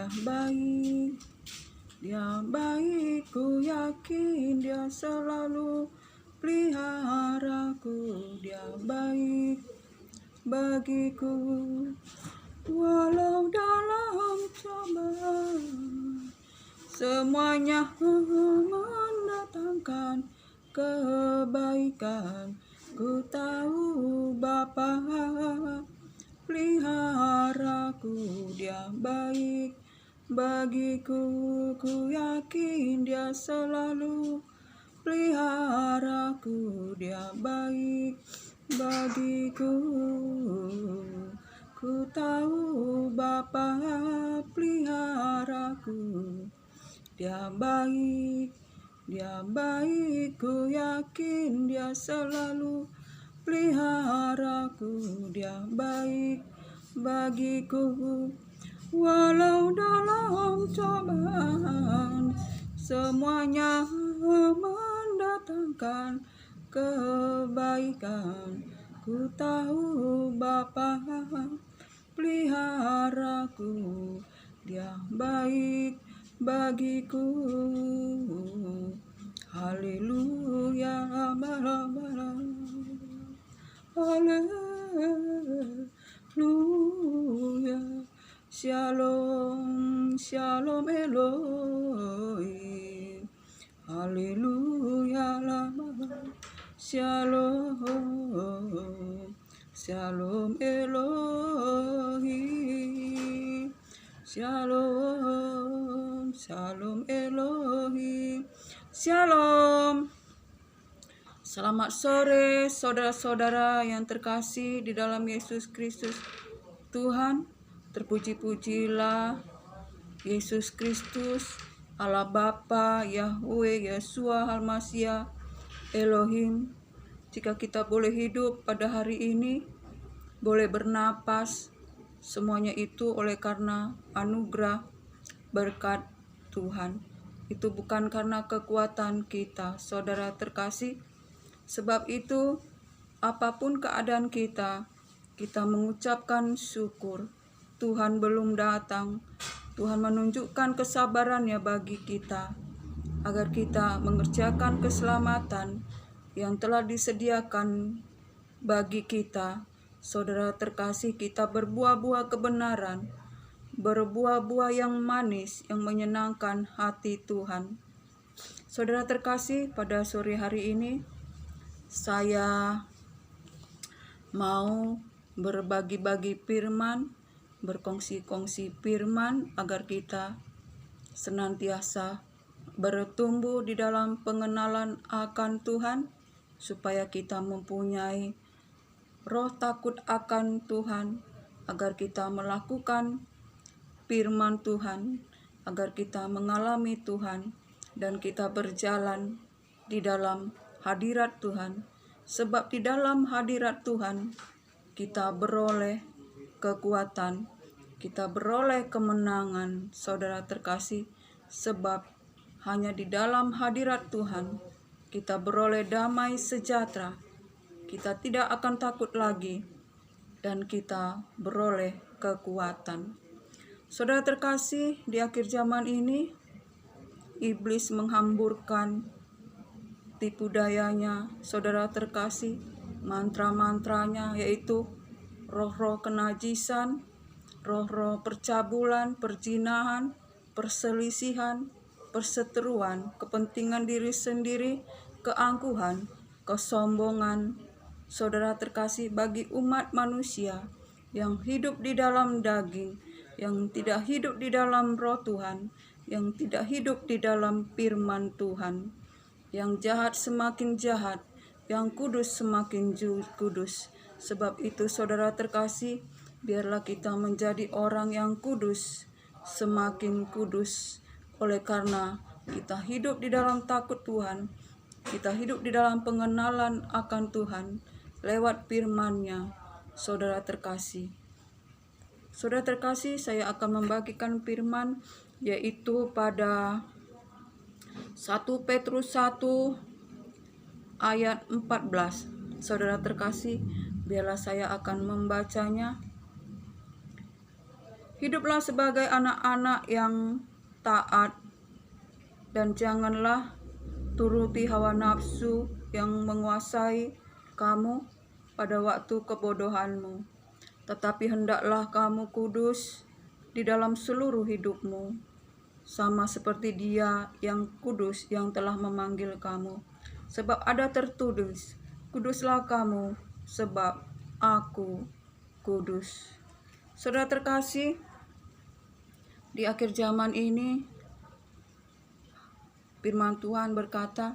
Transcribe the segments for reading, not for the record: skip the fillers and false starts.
dia baik. Dia baik, ku yakin dia selalu peliharaku. Dia baik bagiku, walau dalam cobaan semuanya mendatangkan kebaikan. Ku tahu Bapa peliharaku, dia baik bagiku. Ku yakin dia selalu peliharaku, dia baik bagiku. Ku tahu Bapa peliharaku, dia baik ku yakin dia selalu peliharaku. Dia baik bagiku, walau dalam cobaan semuanya mendatangkan kebaikan. Ku tahu Bapa peliharaku, dia baik bagiku. Haleluya, haleluya. Shalom, shalom Elohim. Haleluya, shalom, shalom Elohim. Shalom, shalom Elohim. Shalom. Selamat sore saudara-saudara yang terkasih di dalam Yesus Kristus Tuhan. Terpuji-pujilah Yesus Kristus, Allah Bapa, Yahweh, Yeshua, Al-Masih, Elohim. Jika kita boleh hidup pada hari ini, boleh bernapas, semuanya itu oleh karena anugerah berkat Tuhan. Itu bukan karena kekuatan kita, saudara terkasih. Sebab itu, apapun keadaan kita mengucapkan syukur. Tuhan belum datang. Tuhan menunjukkan kesabarannya bagi kita, agar kita mengerjakan keselamatan yang telah disediakan bagi kita. Saudara terkasih, kita berbuah-buah kebenaran, berbuah-buah yang manis, yang menyenangkan hati Tuhan. Saudara terkasih, pada sore hari ini, saya mau berbagi-bagi firman, berkongsi-kongsi firman agar kita senantiasa bertumbuh di dalam pengenalan akan Tuhan, supaya kita mempunyai roh takut akan Tuhan, agar kita melakukan firman Tuhan, agar kita mengalami Tuhan, dan kita berjalan di dalam hadirat Tuhan. Sebab di dalam hadirat Tuhan kita beroleh kekuatan, kita beroleh kemenangan, saudara terkasih. Sebab hanya di dalam hadirat Tuhan kita beroleh damai sejahtera, kita tidak akan takut lagi, dan kita beroleh kekuatan. Saudara terkasih, di akhir zaman ini iblis menghamburkan tipu dayanya, saudara terkasih, mantra-mantranya, yaitu roh-roh kenajisan, roh-roh percabulan, perzinahan, perselisihan, perseteruan, kepentingan diri sendiri, keangkuhan, kesombongan. Saudara terkasih, bagi umat manusia yang hidup di dalam daging, yang tidak hidup di dalam roh Tuhan, yang tidak hidup di dalam firman Tuhan, yang jahat semakin jahat, yang kudus semakin kudus. Sebab itu, saudara terkasih, biarlah kita menjadi orang yang kudus, semakin kudus, oleh karena kita hidup di dalam takut Tuhan, kita hidup di dalam pengenalan akan Tuhan lewat firman-Nya. Saudara terkasih, saya akan membagikan firman, yaitu pada 1 Petrus 1 ayat 14. Saudara terkasih, biarlah saya akan membacanya. Hiduplah sebagai anak-anak yang taat, dan janganlah turuti hawa nafsu yang menguasai kamu pada waktu kebodohanmu. Tetapi hendaklah kamu kudus di dalam seluruh hidupmu, sama seperti Dia yang kudus yang telah memanggil kamu. Sebab ada tertulis, kuduslah kamu, sebab aku kudus. Saudara terkasih, di akhir zaman ini firman Tuhan berkata,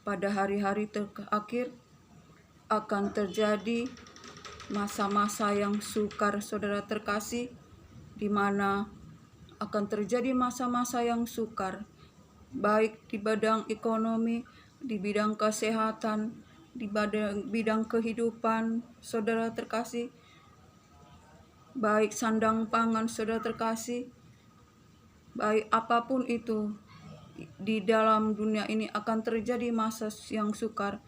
pada hari-hari terakhir akan terjadi masa-masa yang sukar, saudara terkasih, di mana akan terjadi masa-masa yang sukar, baik di bidang ekonomi, di bidang kesehatan, di bidang kehidupan, saudara terkasih, baik sandang pangan, saudara terkasih, baik apapun itu, di dalam dunia ini akan terjadi masa yang sukar.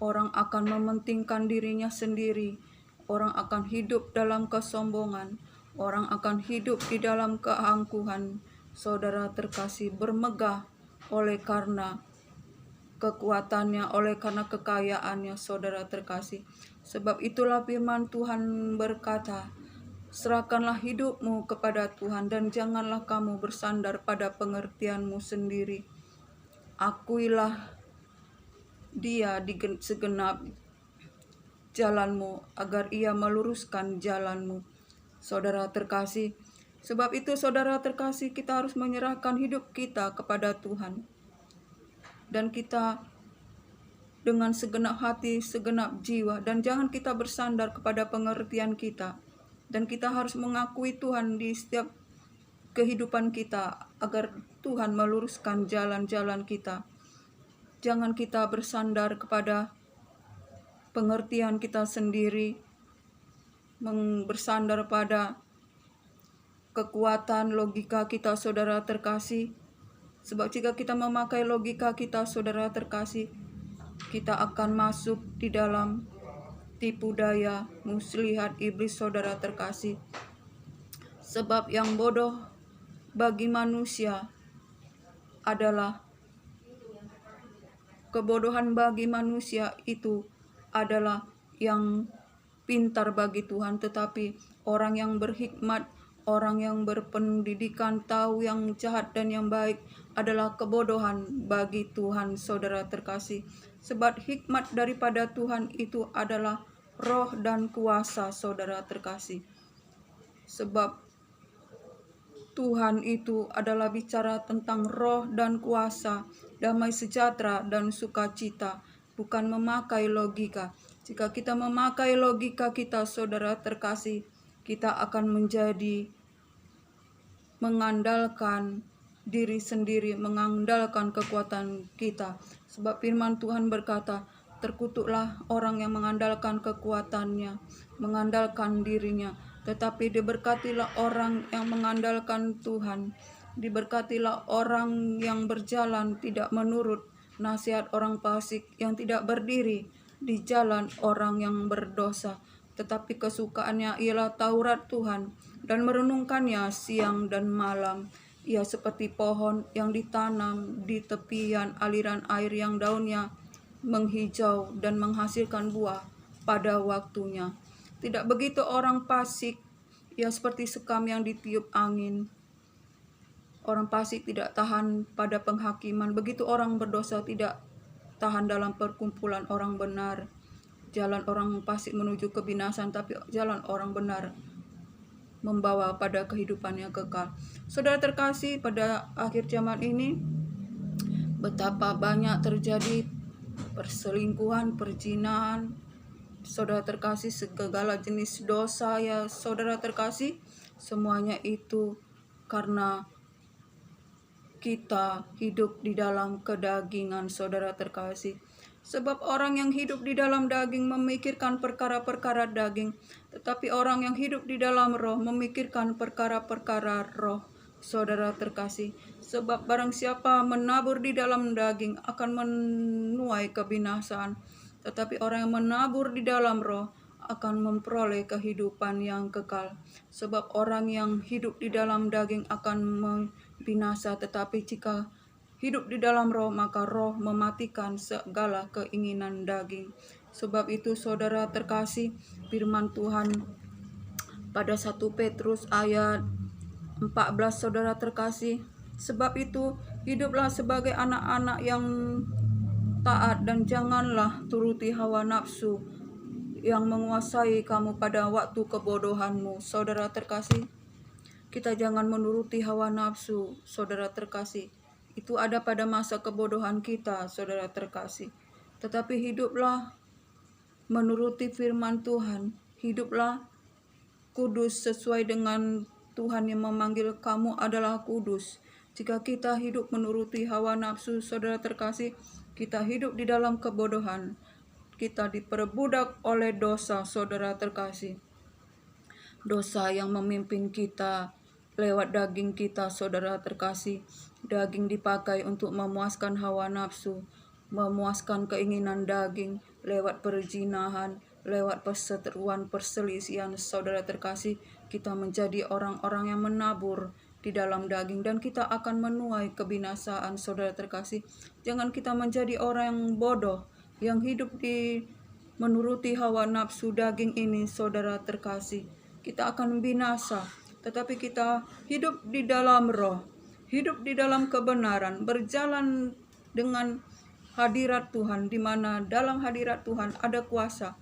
Orang akan mementingkan dirinya sendiri, orang akan hidup dalam kesombongan, orang akan hidup di dalam keangkuhan, saudara terkasih, bermegah oleh karena kekuatannya, oleh karena kekayaannya, saudara terkasih. Sebab itulah firman Tuhan berkata, serahkanlah hidupmu kepada Tuhan dan janganlah kamu bersandar pada pengertianmu sendiri. Akuilah Dia di segenap jalanmu, agar Ia meluruskan jalanmu, saudara terkasih. Sebab itu, saudara terkasih, kita harus menyerahkan hidup kita kepada Tuhan, dan kita dengan segenap hati, segenap jiwa, dan jangan kita bersandar kepada pengertian kita. Dan kita harus mengakui Tuhan di setiap kehidupan kita, agar Tuhan meluruskan jalan-jalan kita. Jangan kita bersandar kepada pengertian kita sendiri, bersandar pada kekuatan logika kita, saudara terkasih. Sebab jika kita memakai logika kita, saudara terkasih, kita akan masuk di dalam tipu daya muslihat iblis, saudara terkasih. Sebab yang bodoh bagi manusia adalah kebodohan bagi manusia itu adalah yang pintar bagi Tuhan, tetapi orang yang berhikmat, orang yang berpendidikan, tahu yang jahat dan yang baik adalah kebodohan bagi Tuhan, saudara terkasih. Sebab hikmat daripada Tuhan itu adalah roh dan kuasa, saudara terkasih. Sebab Tuhan itu adalah bicara tentang roh dan kuasa, damai sejahtera dan sukacita, bukan memakai logika. Jika kita memakai logika kita, saudara terkasih, kita akan menjadi mengandalkan diri sendiri, mengandalkan kekuatan kita. Sebab firman Tuhan berkata, terkutuklah orang yang mengandalkan kekuatannya, mengandalkan dirinya. Tetapi diberkatilah orang yang mengandalkan Tuhan. Diberkatilah orang yang berjalan tidak menurut nasihat orang fasik, yang tidak berdiri di jalan orang yang berdosa, tetapi kesukaannya ialah Taurat Tuhan, dan merenungkannya siang dan malam. Ia seperti pohon yang ditanam di tepian aliran air, yang daunnya menghijau dan menghasilkan buah pada waktunya. Tidak begitu orang fasik, ia seperti sekam yang ditiup angin. Orang fasik tidak tahan pada penghakiman, begitu orang berdosa tidak tahan dalam perkumpulan orang benar. Jalan orang fasik menuju kebinasan, tapi jalan orang benar membawa pada kehidupan yang kekal. Saudara terkasih, pada akhir zaman ini betapa banyak terjadi perselingkuhan, perzinahan, saudara terkasih, segala jenis dosa, ya saudara terkasih, semuanya itu karena kita hidup di dalam kedagingan, saudara terkasih. Sebab orang yang hidup di dalam daging memikirkan perkara-perkara daging, tetapi orang yang hidup di dalam roh memikirkan perkara-perkara roh, saudara terkasih. Sebab barang siapa menabur di dalam daging akan menuai kebinasaan, tetapi orang yang menabur di dalam roh akan memperoleh kehidupan yang kekal. Sebab orang yang hidup di dalam daging akan binasa, tetapi jika hidup di dalam roh, maka roh mematikan segala keinginan daging. Sebab itu saudara terkasih, firman Tuhan pada 1 Petrus ayat 14, saudara terkasih, sebab itu hiduplah sebagai anak-anak yang taat dan janganlah turuti hawa nafsu yang menguasai kamu pada waktu kebodohanmu. Saudara terkasih, kita jangan menuruti hawa nafsu, saudara terkasih. Itu ada pada masa kebodohan kita, saudara terkasih. Tetapi hiduplah menuruti firman Tuhan, hiduplah kudus sesuai dengan Tuhan yang memanggil kamu adalah kudus. Jika kita hidup menuruti hawa nafsu, saudara terkasih, kita hidup di dalam kebodohan. Kita diperbudak oleh dosa, saudara terkasih. Dosa yang memimpin kita lewat daging kita, saudara terkasih. Daging dipakai untuk memuaskan hawa nafsu, memuaskan keinginan daging lewat perzinahan, lewat perseteruan, perselisihan, saudara terkasih. Kita menjadi orang-orang yang menabur di dalam daging dan kita akan menuai kebinasaan, saudara terkasih. Jangan kita menjadi orang yang bodoh, yang hidup di menuruti hawa nafsu daging ini, saudara terkasih. Kita akan binasa, tetapi kita hidup di dalam roh, hidup di dalam kebenaran, berjalan dengan hadirat Tuhan, di mana dalam hadirat Tuhan ada kuasa,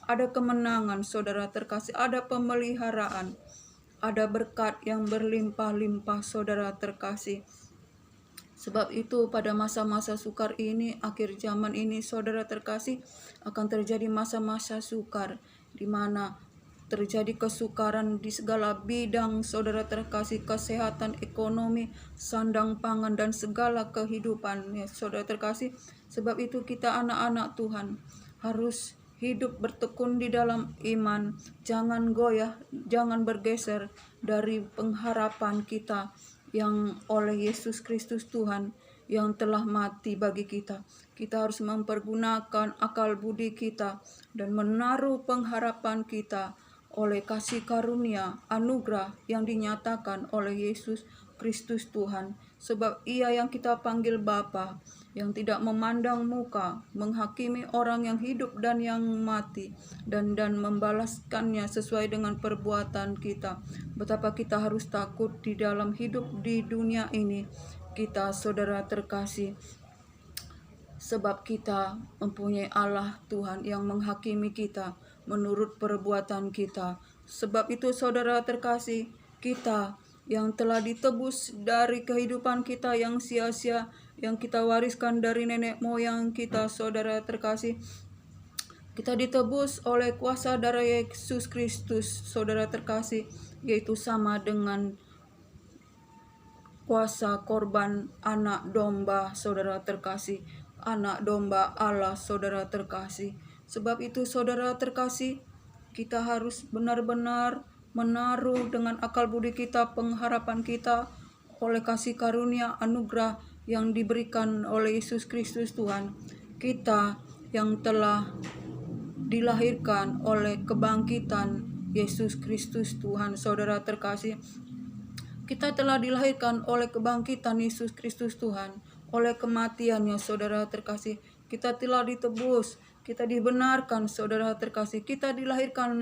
ada kemenangan, saudara terkasih, ada pemeliharaan, ada berkat yang berlimpah-limpah, saudara terkasih. Sebab itu pada masa-masa sukar ini, akhir zaman ini, saudara terkasih, akan terjadi masa-masa sukar, di mana terjadi kesukaran di segala bidang, saudara terkasih, kesehatan, ekonomi, sandang pangan, dan segala kehidupan, ya, saudara terkasih. Sebab itu kita anak-anak Tuhan harus hidup bertekun di dalam iman, jangan goyah, jangan bergeser dari pengharapan kita yang oleh Yesus Kristus Tuhan yang telah mati bagi kita. Kita harus mempergunakan akal budi kita dan menaruh pengharapan kita oleh kasih karunia anugerah yang dinyatakan oleh Yesus Kristus Tuhan. Sebab Ia yang kita panggil Bapa, yang tidak memandang muka, menghakimi orang yang hidup dan yang mati, dan membalaskannya sesuai dengan perbuatan kita. Betapa kita harus takut di dalam hidup di dunia ini kita, saudara terkasih, sebab kita mempunyai Allah Tuhan yang menghakimi kita menurut perbuatan kita. Sebab itu saudara terkasih, kita yang telah ditebus dari kehidupan kita yang sia-sia, yang kita wariskan dari nenek moyang kita, saudara terkasih, kita ditebus oleh kuasa darah Yesus Kristus, saudara terkasih, yaitu sama dengan kuasa korban anak domba, saudara terkasih, anak domba Allah, saudara terkasih. Sebab itu saudara terkasih, kita harus benar-benar menaruh dengan akal budi kita pengharapan kita oleh kasih karunia anugerah yang diberikan oleh Yesus Kristus Tuhan. Kita yang telah dilahirkan oleh kebangkitan Yesus Kristus Tuhan, saudara terkasih. Kita telah dilahirkan oleh kebangkitan Yesus Kristus Tuhan, oleh kematiannya, saudara terkasih. Kita telah ditebus, kita dibenarkan, saudara terkasih. Kita dilahirkan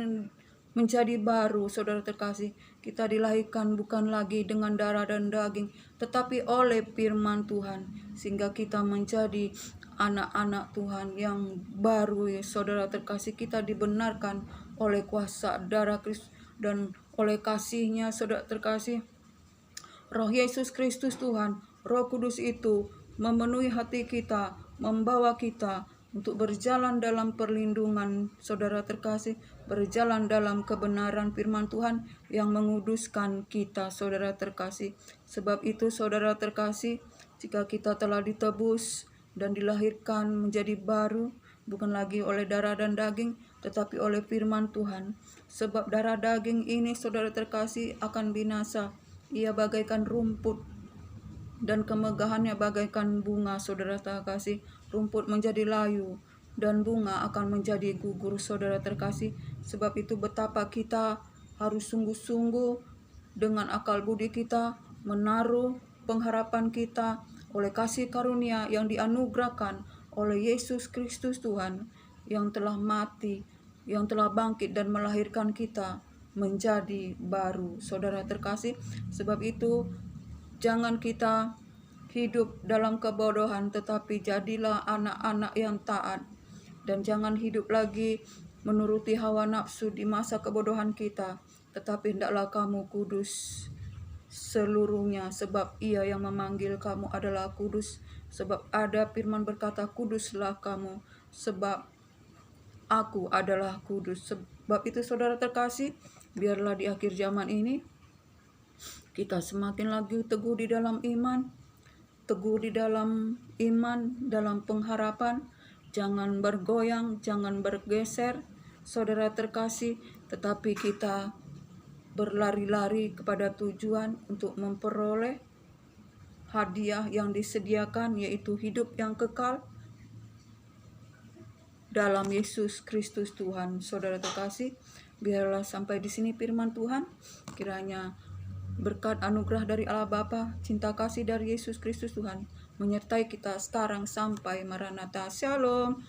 menjadi baru, saudara terkasih. Kita dilahirkan bukan lagi dengan darah dan daging, tetapi oleh firman Tuhan, sehingga kita menjadi anak-anak Tuhan yang baru, ya, saudara terkasih. Kita dibenarkan oleh kuasa darah Kristus dan oleh kasih-Nya, saudara terkasih. Roh Yesus Kristus Tuhan, Roh Kudus itu memenuhi hati kita, membawa kita untuk berjalan dalam perlindungan, saudara terkasih, berjalan dalam kebenaran firman Tuhan yang menguduskan kita, saudara terkasih. Sebab itu, saudara terkasih, jika kita telah ditebus dan dilahirkan menjadi baru, bukan lagi oleh darah dan daging, tetapi oleh firman Tuhan. Sebab darah daging ini, saudara terkasih, akan binasa. Ia bagaikan rumput dan kemegahannya bagaikan bunga, saudara terkasih. Rumput menjadi layu, dan bunga akan menjadi gugur, saudara terkasih. Sebab itu betapa kita harus sungguh-sungguh dengan akal budi kita menaruh pengharapan kita oleh kasih karunia yang dianugerahkan oleh Yesus Kristus Tuhan, yang telah mati, yang telah bangkit dan melahirkan kita menjadi baru, saudara terkasih. Sebab itu jangan kita hidup dalam kebodohan, tetapi jadilah anak-anak yang taat. Dan jangan hidup lagi menuruti hawa nafsu di masa kebodohan kita, tetapi hendaklah kamu kudus seluruhnya, sebab Ia yang memanggil kamu adalah kudus. Sebab ada firman berkata, kuduslah kamu, sebab Aku adalah kudus. Sebab itu saudara terkasih, biarlah di akhir zaman ini kita semakin lagi teguh di dalam iman, dalam pengharapan. Jangan bergoyang, jangan bergeser, saudara terkasih, tetapi kita berlari-lari kepada tujuan untuk memperoleh hadiah yang disediakan, yaitu hidup yang kekal dalam Yesus Kristus Tuhan. Saudara terkasih, biarlah sampai di sini firman Tuhan. Kiranya berkat anugerah dari Allah Bapa, cinta kasih dari Yesus Kristus Tuhan menyertai kita sekarang sampai Maranatha. Shalom.